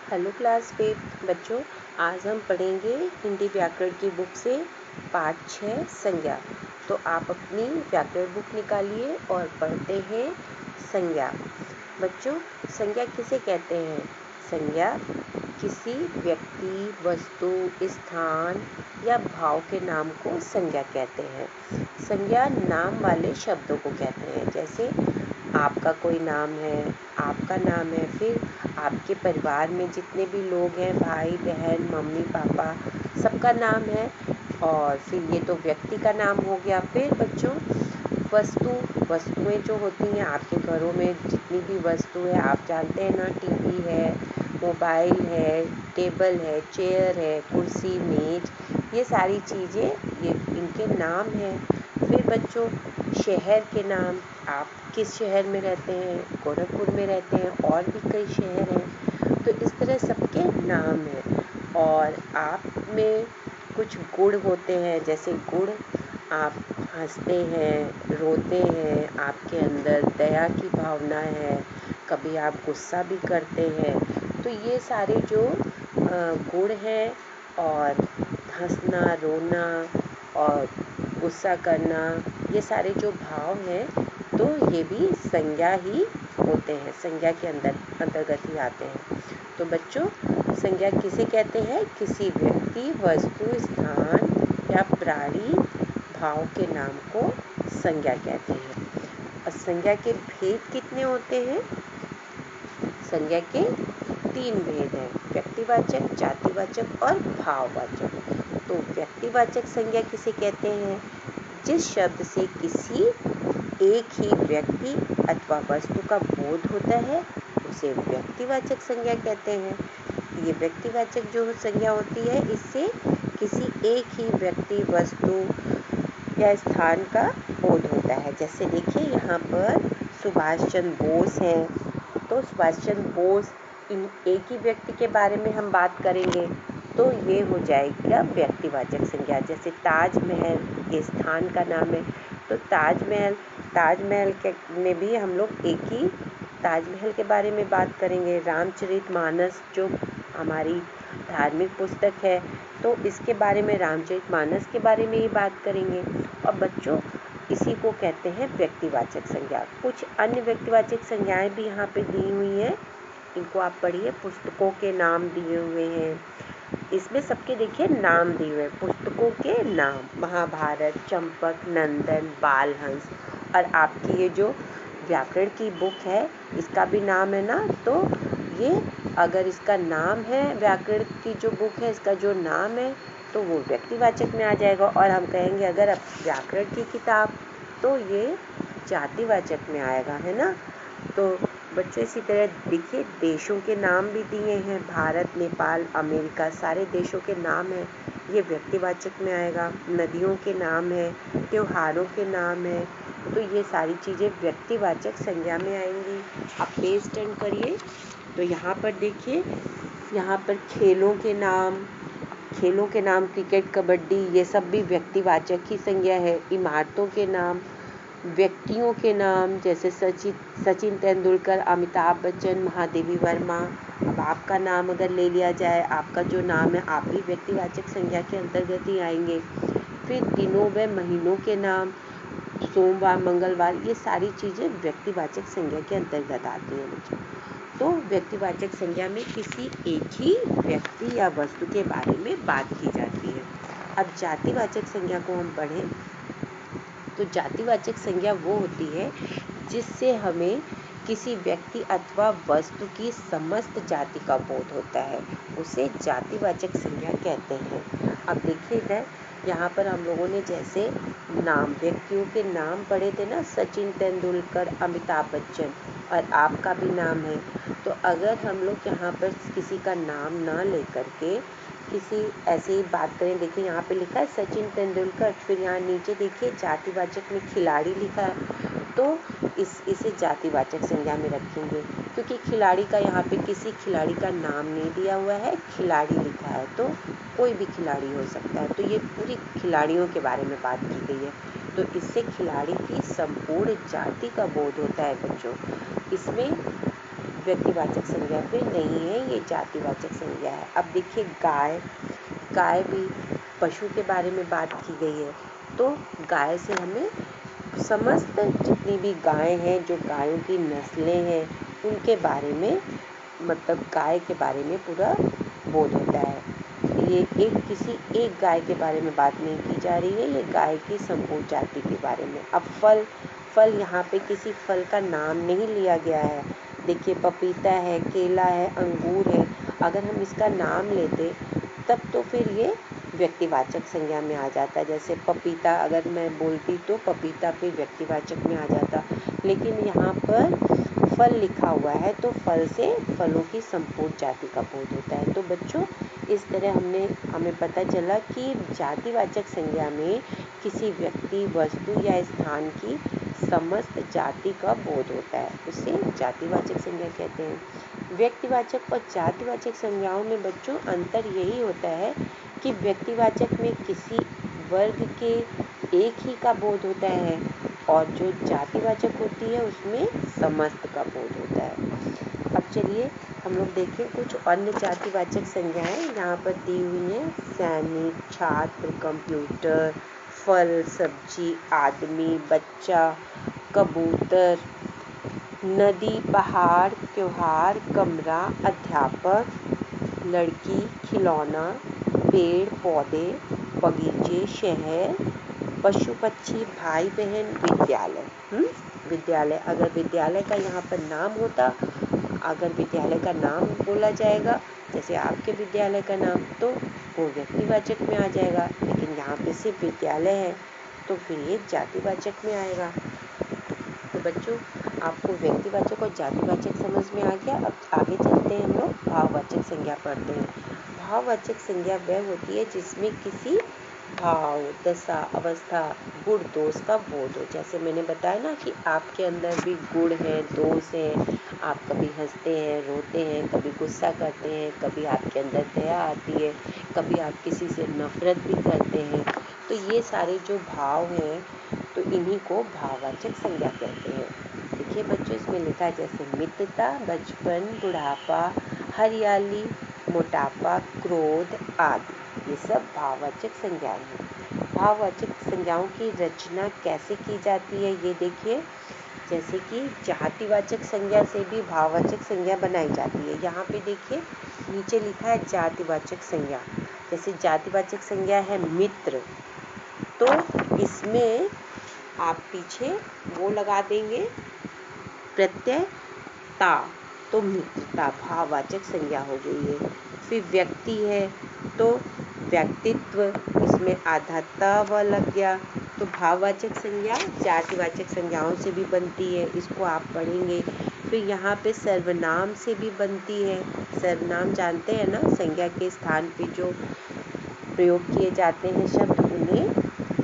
Hello class 5 बच्चों, आज हम पढ़ेंगे हिंदी व्याकरण की बुक से पाठ 6 संज्ञा। तो आप अपनी व्याकरण बुक निकालिए और पढ़ते हैं संज्ञा। बच्चों, संज्ञा किसे कहते हैं? संज्ञा किसी व्यक्ति, वस्तु, स्थान या भाव के नाम को संज्ञा कहते हैं। संज्ञा नाम वाले शब्दों को कहते हैं, जैसे आपका कोई नाम है, आपका नाम है, फिर आपके परिवार में जितने भी लोग हैं, भाई बहन, मम्मी पापा, सबका नाम है। और फिर ये तो व्यक्ति का नाम हो गया। फिर बच्चों, वस्तुएं जो होती हैं आपके घरों में, जितनी भी वस्तु है, आप जानते हैं ना, टीवी है, मोबाइल है, टेबल है, चेयर है, कुर्सी, मेज, ये सारी चीज़ें, ये इनके नाम हैं। फिर बच्चों, शहर के नाम, आप किस शहर में रहते हैं? गोरखपुर में रहते हैं, और भी कई शहर हैं, तो इस तरह सबके नाम हैं। और आप में कुछ गुण होते हैं, जैसे गुण, आप हंसते हैं, रोते हैं, आपके अंदर दया की भावना है, कभी आप गुस्सा भी करते हैं। तो ये सारे जो गुण हैं, और हंसना, रोना और गुस्सा करना, ये सारे जो भाव हैं, तो ये भी संज्ञा ही होते हैं, संज्ञा के अंतर्गत ही आते हैं। तो बच्चों, संज्ञा किसे कहते हैं? किसी व्यक्ति, वस्तु, स्थान या प्राणी, भाव के नाम को संज्ञा कहते हैं। और संज्ञा के भेद कितने होते हैं? संज्ञा के 3 भेद हैं: व्यक्तिवाचक, जातिवाचक और भाववाचक। तो व्यक्तिवाचक संज्ञा किसे कहते हैं? जिस शब्द से किसी एक ही व्यक्ति अथवा वस्तु का बोध होता है, उसे व्यक्तिवाचक संज्ञा कहते हैं। ये व्यक्तिवाचक जो संज्ञा होती है, इससे किसी एक ही व्यक्ति, वस्तु या स्थान का बोध होता है। जैसे देखिए, यहाँ पर सुभाष चंद्र बोस हैं, तो सुभाष चंद्र बोस, इन एक ही व्यक्ति के बारे में हम बात करेंगे, तो ये हो जाएगा व्यक्तिवाचक संज्ञा। जैसे ताजमहल, ये स्थान का नाम है, तो ताजमहल के में भी हम लोग एक ही ताजमहल के बारे में बात करेंगे। रामचरितमानस जो हमारी धार्मिक पुस्तक है, तो इसके बारे में, रामचरितमानस के बारे में ही बात करेंगे। और बच्चों, इसी को कहते हैं व्यक्तिवाचक संज्ञा। कुछ अन्य व्यक्तिवाचक संज्ञाएं भी यहाँ पे दी हुई हैं, इनको आप पढ़िए। पुस्तकों के नाम दिए हुए हैं, इसमें सबके देखिए नाम दिए हुए हैं, पुस्तकों के नाम: महाभारत, चंपक, नंदन, बालहंस। और आपकी ये जो व्याकरण की बुक है, इसका भी नाम है ना, तो ये अगर इसका नाम है, व्याकरण की जो बुक है, इसका जो नाम है, तो वो व्यक्तिवाचक में आ जाएगा। और हम कहेंगे अगर अब व्याकरण की किताब, तो ये जातिवाचक में आएगा, है ना। तो बच्चों, इसी तरह देखिए, देशों के नाम भी दिए हैं: भारत, नेपाल, अमेरिका, सारे देशों के नाम हैं, ये व्यक्तिवाचक में आएगा। नदियों के नाम हैं, त्योहारों के नाम हैं, तो ये सारी चीज़ें व्यक्तिवाचक संज्ञा में आएंगी। आप पेज टर्न करिए, तो यहाँ पर देखिए, यहाँ पर खेलों के नाम क्रिकेट, कबड्डी, ये सब भी व्यक्तिवाचक ही संज्ञा है। इमारतों के नाम, व्यक्तियों के नाम, जैसे सचिन तेंदुलकर, अमिताभ बच्चन, महादेवी वर्मा। अब आपका नाम अगर ले लिया जाए, आपका जो नाम है, आप भी व्यक्तिवाचक संज्ञा के अंतर्गत ही आएंगे। फिर दिनों व महीनों के नाम, सोमवार, मंगलवार, ये सारी चीज़ें व्यक्तिवाचक संज्ञा के अंतर्गत आती हैं बच्चों। तो व्यक्तिवाचक संज्ञा में किसी एक ही व्यक्ति या वस्तु के बारे में बात की जाती है। अब जातिवाचक संज्ञा को हम पढ़ें, तो जातिवाचक संज्ञा वो होती है जिससे हमें किसी व्यक्ति अथवा वस्तु की समस्त जाति का बोध होता है, उसे जातिवाचक संज्ञा कहते हैं। अब देखिए इधर, यहाँ पर हम लोगों ने जैसे नाम, व्यक्तियों के नाम पढ़े थे ना, सचिन तेंदुलकर, अमिताभ बच्चन, और आपका भी नाम है। तो अगर हम लोग यहाँ पर किसी का नाम ना लेकर के किसी ऐसे ही बात करें, देखिए यहाँ पे लिखा है सचिन तेंदुलकर, फिर यहाँ नीचे देखिए जातिवाचक में खिलाड़ी लिखा है, तो इसे जातिवाचक संज्ञा में रखेंगे, क्योंकि खिलाड़ी का यहाँ पे किसी खिलाड़ी का नाम नहीं दिया हुआ है, खिलाड़ी लिखा है, तो कोई भी खिलाड़ी हो सकता है। तो ये पूरी खिलाड़ियों के बारे में बात की गई है, तो इससे खिलाड़ी की संपूर्ण जाति का बोध होता है बच्चों। इसमें व्यक्तिवाचक संज्ञा फिर नहीं है, ये जातिवाचक संज्ञा है। अब देखिए गाय, गाय भी पशु के बारे में बात की गई है, तो गाय से हमें समस्त जितनी भी गाय हैं, जो गायों की नस्लें हैं, उनके बारे में, मतलब गाय के बारे में पूरा बोध होता है। ये किसी एक गाय के बारे में बात नहीं की जा रही है, ये गाय की संपूर्ण जाति के बारे में। अब फल, यहाँ पे किसी फल का नाम नहीं लिया गया है। देखिए पपीता है, केला है, अंगूर है, अगर हम इसका नाम लेते तब तो फिर ये व्यक्तिवाचक संज्ञा में आ जाता। जैसे पपीता अगर मैं बोलती तो पपीता फिर व्यक्तिवाचक में आ जाता, लेकिन यहाँ पर फल लिखा हुआ है तो फल से फलों की संपूर्ण जाति का बोध होता है। तो बच्चों इस तरह हमें पता चला कि जातिवाचक संज्ञा में किसी व्यक्ति, वस्तु या स्थान की समस्त जाति का बोध होता है, उसे जातिवाचक संज्ञा कहते हैं। व्यक्तिवाचक और जातिवाचक संज्ञाओं में बच्चों अंतर यही होता है कि व्यक्तिवाचक में किसी वर्ग के एक ही का बोध होता है और जो जातिवाचक होती है उसमें समस्त का बोध होता है। अब चलिए हम लोग देखें कुछ अन्य जातिवाचक संज्ञाएं यहाँ पर दी हुई हैं। सैनिक, छात्र, कंप्यूटर, फल, सब्जी, आदमी, बच्चा, कबूतर, नदी, पहाड़, त्योहार, कमरा, अध्यापक, लड़की, खिलौना, पेड़ पौधे, बगीचे, शहर, पशु पक्षी, भाई बहन, विद्यालय। विद्यालय, अगर विद्यालय का यहाँ पर नाम होता, अगर विद्यालय का नाम बोला जाएगा जैसे आपके विद्यालय का नाम, तो वो व्यक्तिवाचक में आ जाएगा, लेकिन यहाँ पे सिर्फ विद्यालय है तो फिर ये जातिवाचक में आएगा। तो बच्चों आपको व्यक्तिवाचक और जातिवाचक समझ में आ गया। अब आगे चलते हैं, हम लोग भाववाचक संज्ञा पढ़ते हैं। भाववाचक संज्ञा वह होती है जिसमें किसी भाव, दशा, अवस्था, गुण, दोष का बोध हो। जैसे मैंने बताया ना कि आपके अंदर भी गुण है, दोष है, आप कभी हंसते हैं, रोते हैं, कभी गुस्सा करते हैं, कभी आपके अंदर दया आती है, कभी आप किसी से नफरत भी करते हैं। तो ये सारे जो भाव हैं तो इन्हीं को भाववाचक संज्ञा कहते हैं। देखिए बच्चों इसमें लिखा है जैसे मित्रता, बचपन, बुढ़ापा, हरियाली, मोटापा, क्रोध आदि, ये सब भाववाचक संज्ञाएं हैं। भाववाचक संज्ञाओं की रचना कैसे की जाती है ये देखिए। जैसे कि जातिवाचक संज्ञा से भी भाववाचक संज्ञा बनाई जाती है। यहाँ पे देखिए नीचे लिखा है जातिवाचक संज्ञा। जैसे जातिवाचक संज्ञा है मित्र, तो इसमें आप पीछे वो लगा देंगे प्रत्यय ता, तो मित्रता भाववाचक संज्ञा हो गई है। फिर व्यक्ति है तो व्यक्तित्व, इसमें आधाता व लग गया, तो भाववाचक संज्ञा जातिवाचक संज्ञाओं से भी बनती है, इसको आप पढ़ेंगे। फिर यहाँ पे सर्वनाम से भी बनती है। सर्वनाम जानते हैं ना, संज्ञा के स्थान पे जो प्रयोग किए जाते हैं शब्द उन्हें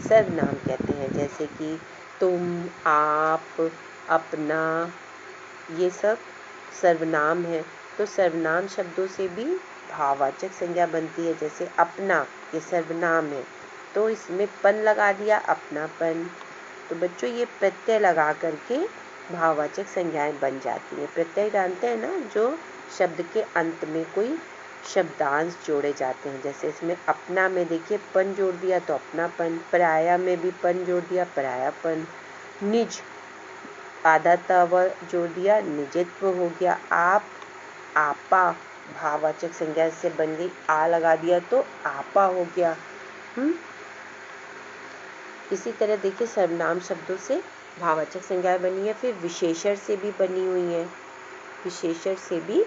सर्वनाम कहते हैं। जैसे कि तुम, आप, अपना, ये सब सर्वनाम है। तो सर्वनाम शब्दों से भी भाववाचक संज्ञा बनती है। जैसे अपना, ये सर्वनाम है तो इसमें पन लगा दिया, अपनापन। तो बच्चों ये प्रत्यय लगा करके भाववाचक संज्ञाएं बन जाती हैं। प्रत्यय जानते हैं ना, जो शब्द के अंत में कोई शब्दांश जोड़े जाते हैं। जैसे इसमें अपना में देखिए पन जोड़ दिया तो अपनापन, पराया में भी पन जोड़ दिया, परायापन। निज, आधा तव जोड़ दिया, निजित्व हो गया। आप, आपा, भाववाचक संज्ञा से बन गई, आ लगा दिया तो आपा हो गया। इसी तरह देखिए सर्वनाम शब्दों से भाववाचक संज्ञाएं बनी है। फिर विशेषण से भी बनी हुई है, विशेषण से भी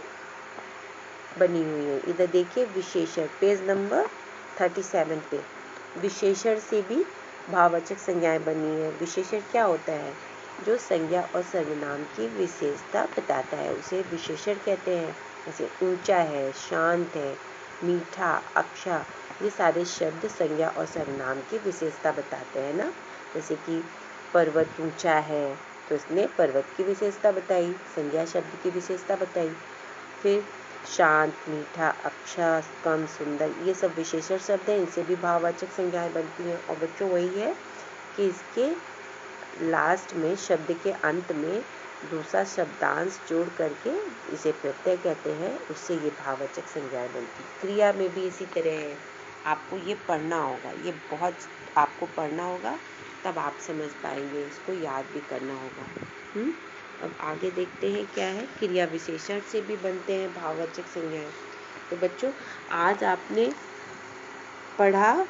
बनी हुई है। इधर देखिए विशेषण, पेज नंबर 37 पे विशेषण से भी भाववाचक संज्ञाएं बनी है। विशेषण क्या होता है? जो संज्ञा और सर्वनाम की विशेषता बताता है उसे विशेषण कहते हैं। जैसे ऊंचा है, शांत है, मीठा, अच्छा, ये सारे शब्द संज्ञा और सर्वनाम की विशेषता बताते हैं ना। जैसे कि पर्वत ऊंचा है तो इसने पर्वत की विशेषता बताई, संज्ञा शब्द की विशेषता बताई। फिर शांत, मीठा, अच्छा, कम, सुंदर, ये सब विशेषण शब्द हैं, इनसे भी भाववाचक संज्ञाएं बनती हैं। और बच्चों वही है कि इसके लास्ट में शब्द के अंत में दूसरा शब्दांश जोड़ करके इसे प्रत्यय कहते हैं, उससे ये भाववाचक संज्ञाएं बनती। क्रिया में भी इसी तरह है, आपको ये पढ़ना होगा, ये बहुत आपको पढ़ना होगा, तब आप समझ पाएंगे, इसको याद भी करना होगा। अब आगे देखते हैं क्या है। क्रिया विशेषण से भी बनते हैं भाववाचक संज्ञाएं। तो बच्चों, आज आपने पढ़ा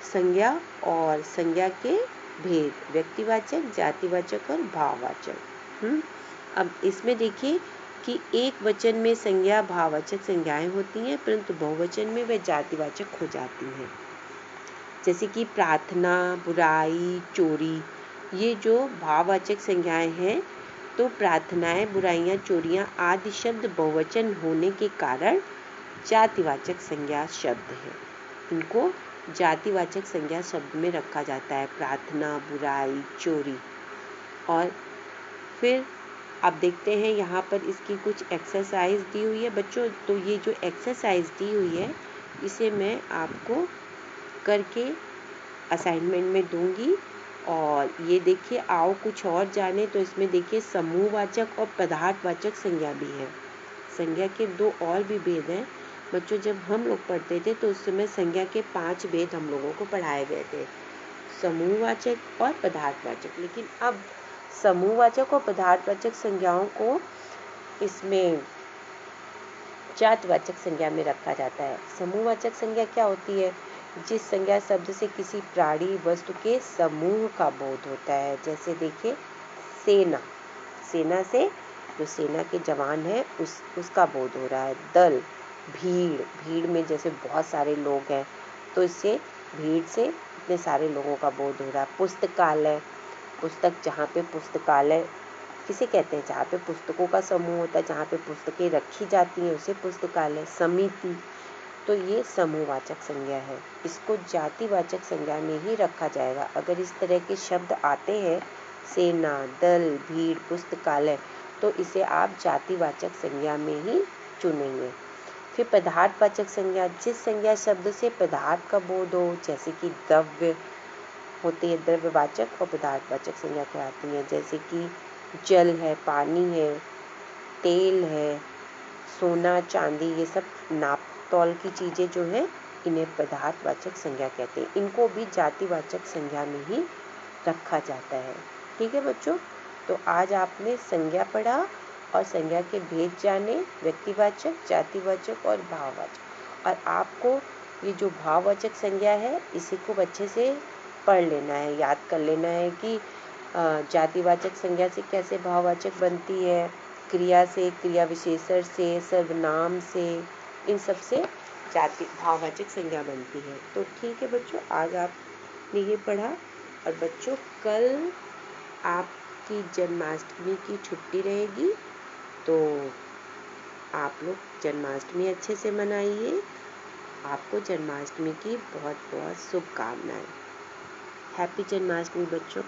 संज्ञा और संज्ञा के भेद, व्यक्तिवाचक, जातिवाचक और भाववाचक। अब इसमें देखिए कि एक वचन में संज्ञा भाववाचक संज्ञाएं होती हैं, परंतु बहुवचन में वे जातिवाचक हो जाती हैं। जैसे कि प्रार्थना, बुराई, चोरी, ये जो भाववाचक संज्ञाएं हैं, तो प्रार्थनाएं, बुराइयां, चोरियां आदि शब्द बहुवचन होने के कारण जातिवाचक संज्ञा शब्द है। इनको जातिवाचक संज्ञा शब्द में रखा जाता है, प्रार्थना, बुराई, चोरी। और फिर आप देखते हैं यहाँ पर इसकी कुछ एक्सरसाइज दी हुई है बच्चों। तो ये जो एक्सरसाइज दी हुई है, इसे मैं आपको करके असाइनमेंट में दूंगी। और ये देखिए, आओ कुछ और जाने, तो इसमें देखिए समूहवाचक और पदार्थवाचक संज्ञा भी है। संज्ञा के दो और भी भेद हैं बच्चों। जब हम लोग पढ़ते थे तो उस समय संज्ञा के 5 भेद हम लोगों को पढ़ाए गए थे, समूहवाचक और पदार्थवाचक। लेकिन अब समूहवाचक और पदार्थवाचक संज्ञाओं को इसमें जातिवाचक संज्ञा में रखा जाता है। समूहवाचक संज्ञा क्या होती है? जिस संज्ञा शब्द से किसी प्राणी, वस्तु के समूह का बोध होता है। जैसे देखिए, सेना, सेना से जो सेना के जवान हैं उसका बोध हो रहा है। दल, भीड़, भीड़ में जैसे बहुत सारे लोग हैं, तो इससे भीड़ से इतने सारे लोगों का बोध हो रहा है। पुस्तकालय, पुस्तक, जहाँ पे पुस्तकालय किसे कहते हैं? जहाँ पे पुस्तकों का समूह होता है, जहाँ पे पुस्तकें रखी जाती हैं, उसे पुस्तकालय। समिति, तो ये समूहवाचक संज्ञा है, इसको जातिवाचक संज्ञा में ही रखा जाएगा। अगर इस तरह के शब्द आते हैं, सेना, दल, भीड़, पुस्तकालय, तो इसे आप जातिवाचक संज्ञा में ही चुनेंगे। फिर पदार्थवाचक संज्ञा, जिस संज्ञा शब्द से पदार्थ का बोध हो, जैसे कि द्रव्य होती है, द्रव्यवाचक और पदार्थवाचक संज्ञा कहलाती है। जैसे कि जल है, पानी है, तेल है, सोना, चांदी, ये सब नाप तौल की चीज़ें जो है, इन्हें पदार्थवाचक संज्ञा कहते हैं। इनको भी जातिवाचक संज्ञा में ही रखा जाता है। ठीक है बच्चों, तो आज आपने संज्ञा पढ़ा और संज्ञा के भेद जाने, व्यक्तिवाचक, जातिवाचक और भाववाचक। और आपको ये जो भाववाचक संज्ञा है, इसी को अच्छे से पढ़ लेना है, याद कर लेना है कि जातिवाचक संज्ञा से कैसे भाववाचक बनती है, क्रिया से, क्रिया विशेषण से, सर्वनाम से, इन सब से भाववाचक संज्ञा बनती है। तो ठीक है बच्चों, आज आपने ये पढ़ा। और बच्चों, कल आपकी जन्माष्टमी की छुट्टी रहेगी, तो आप लोग जन्माष्टमी अच्छे से मनाइए। आपको जन्माष्टमी की बहुत बहुत शुभकामनाएं। हैप्पी जन्माष्टमी बच्चों।